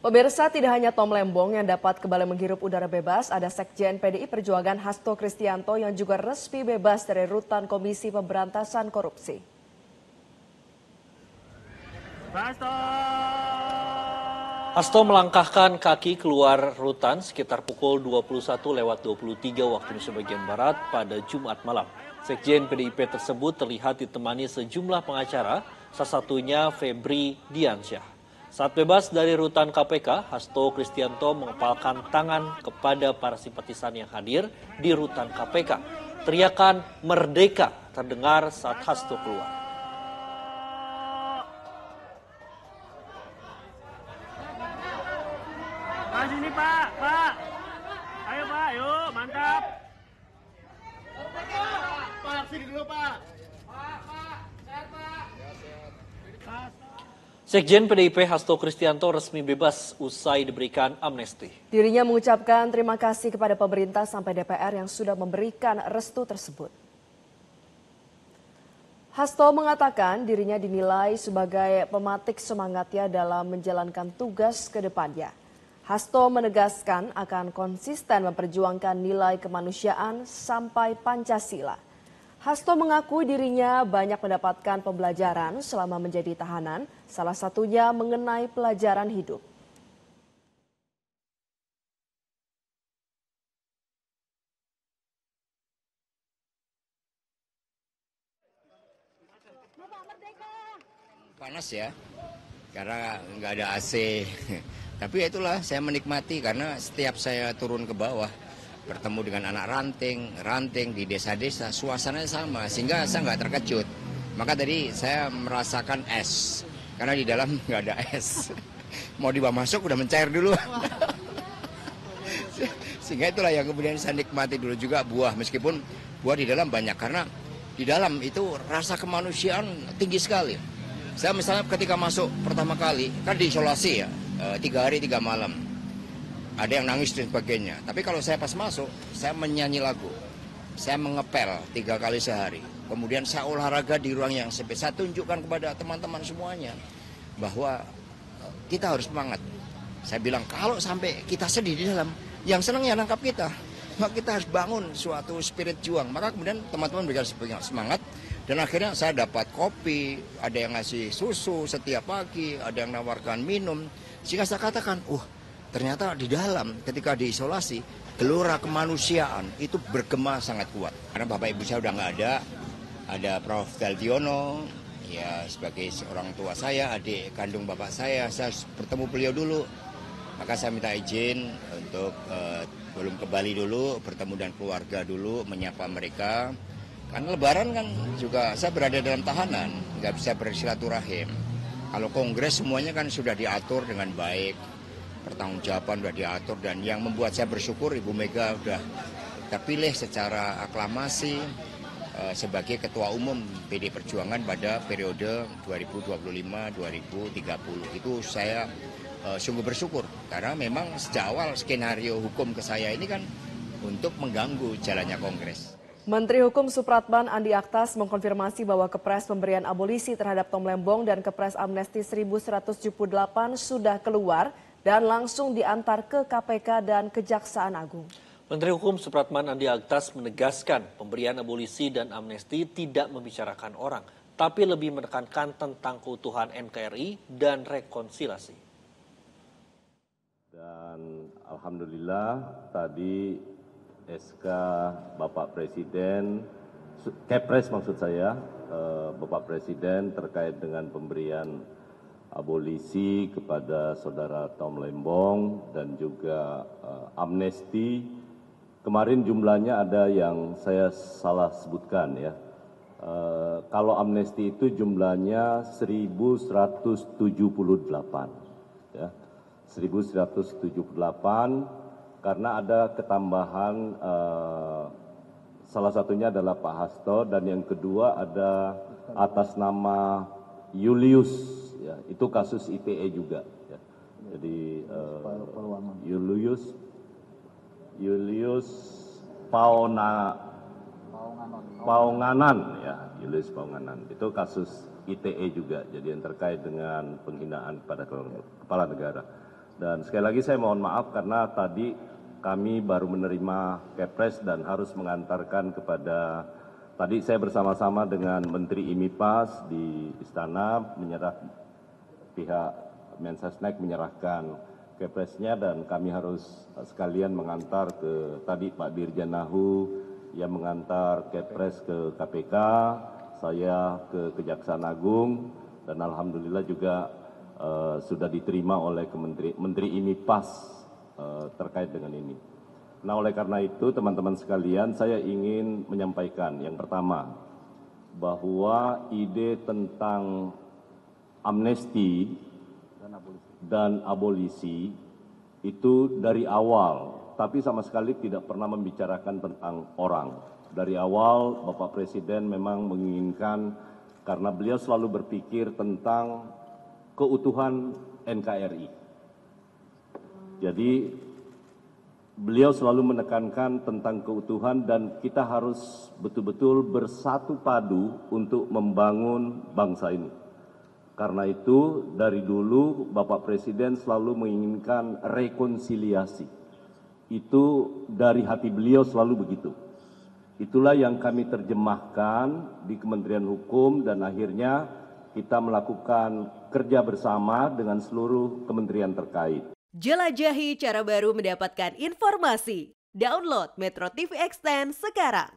Pemirsa, tidak hanya Tom Lembong yang dapat kembali menghirup udara bebas, ada Sekjen PDI Perjuangan Hasto Kristianto yang juga resmi bebas dari rutan Komisi Pemberantasan Korupsi. Hasto melangkahkan kaki keluar rutan sekitar pukul 21:23 waktu Indonesia bagian Barat pada Jumat malam. Sekjen PDIP tersebut terlihat ditemani sejumlah pengacara, salah satunya Febri Diansyah. Saat bebas dari rutan KPK, Hasto Kristianto mengepalkan tangan kepada para simpatisan yang hadir di rutan KPK. Teriakan "Merdeka" terdengar saat Hasto keluar. Pak sini Pak. Ayo Pak, yuk, mantap. Pak, sini dulu Pak. Sehat Pak. Sekjen PDIP Hasto Kristianto resmi bebas usai diberikan amnesti. Dirinya mengucapkan terima kasih kepada pemerintah sampai DPR yang sudah memberikan restu tersebut. Hasto mengatakan dirinya dinilai sebagai pematik semangatnya dalam menjalankan tugas ke depannya. Hasto menegaskan akan konsisten memperjuangkan nilai kemanusiaan sampai Pancasila. Hasto mengaku dirinya banyak mendapatkan pembelajaran selama menjadi tahanan, salah satunya mengenai pelajaran hidup. Panas ya, karena nggak ada AC. Tapi itulah saya menikmati karena setiap saya turun ke bawah, bertemu dengan anak ranting di desa-desa, suasananya sama, sehingga saya nggak terkejut. Maka tadi saya merasakan es, karena di dalam nggak ada es. Mau dibawa masuk udah mencair dulu. Sehingga itulah yang kemudian saya nikmati dulu juga buah, meskipun buah di dalam banyak, karena di dalam itu rasa kemanusiaan tinggi sekali. Saya misalnya ketika masuk pertama kali, kan diisolasi ya, 3 hari 3 malam. Ada yang nangis dan sebagainya. Tapi kalau saya pas masuk, saya menyanyi lagu. Saya mengepel 3 kali sehari. Kemudian saya olahraga di ruang yang sempit. Saya tunjukkan kepada teman-teman semuanya bahwa kita harus semangat. Saya bilang kalau sampai kita sedih di dalam, yang senang ya nangkap kita. Maka kita harus bangun suatu spirit juang. Maka kemudian teman-teman berikan semangat. Dan akhirnya saya dapat kopi, ada yang ngasih susu setiap pagi, ada yang nawarkan minum. Sehingga saya katakan, ternyata di dalam ketika diisolasi, gelora kemanusiaan itu bergema sangat kuat. Karena bapak ibu saya udah nggak ada Prof. Daltiono, ya sebagai orang tua saya, adik kandung bapak saya bertemu beliau dulu. Maka saya minta izin untuk belum kembali dulu, bertemu dengan keluarga dulu, menyapa mereka. Karena lebaran kan juga saya berada dalam tahanan, nggak bisa bersilaturahim. Kalau kongres semuanya kan sudah diatur dengan baik, pertanggungjawaban sudah diatur, dan yang membuat saya bersyukur Ibu Mega sudah terpilih secara aklamasi sebagai Ketua Umum PDI Perjuangan pada periode 2025-2030. Itu saya sungguh bersyukur, karena memang sejak awal skenario hukum ke saya ini kan untuk mengganggu jalannya kongres. Menteri Hukum Supratman Andi Aktas mengkonfirmasi bahwa Kepres pemberian abolisi terhadap Tom Lembong dan Kepres Amnesti 1178 sudah keluar dan langsung diantar ke KPK dan Kejaksaan Agung. Menteri Hukum Supratman Andi Aktas menegaskan pemberian abolisi dan amnesti tidak membicarakan orang, tapi lebih menekankan tentang keutuhan NKRI dan rekonsiliasi. Dan alhamdulillah tadi SK Bapak Presiden, Kepres maksud saya, Bapak Presiden terkait dengan pemberian abolisi kepada saudara Tom Lembong dan juga amnesti. Kemarin jumlahnya ada yang saya salah sebutkan ya. Kalau amnesti itu jumlahnya 1178 ya. 1178 karena ada ketambahan salah satunya adalah Pak Hasto dan yang kedua ada atas nama Julius ya, itu kasus ITE juga ya. Jadi Julius Paonganan ya, Julius Paonganan itu kasus ITE juga, jadi yang terkait dengan penghinaan pada kepala negara. Dan sekali lagi saya mohon maaf karena tadi kami baru menerima Kepres dan harus mengantarkan kepada, tadi saya bersama-sama dengan Menteri IMIPAS di Istana pihak Mensesnek menyerahkan Kepresnya dan kami harus sekalian mengantar ke tadi Pak Dirjen Nahu yang mengantar Kepres ke KPK, saya ke Kejaksaan Agung dan alhamdulillah juga sudah diterima oleh Menteri IMIPAS terkait dengan ini. Nah, oleh karena itu teman-teman sekalian, saya ingin menyampaikan yang pertama bahwa ide tentang amnesti dan abolisi itu dari awal, tapi sama sekali tidak pernah membicarakan tentang orang. Dari awal Bapak Presiden memang menginginkan, karena beliau selalu berpikir tentang keutuhan NKRI. Jadi beliau selalu menekankan tentang keutuhan dan kita harus betul-betul bersatu padu untuk membangun bangsa ini. Karena itu dari dulu Bapak Presiden selalu menginginkan rekonsiliasi. Itu dari hati beliau selalu begitu. Itulah yang kami terjemahkan di Kementerian Hukum dan akhirnya kita melakukan kerja bersama dengan seluruh kementerian terkait. Jelajahi cara baru mendapatkan informasi. Download Metro TV Extend sekarang.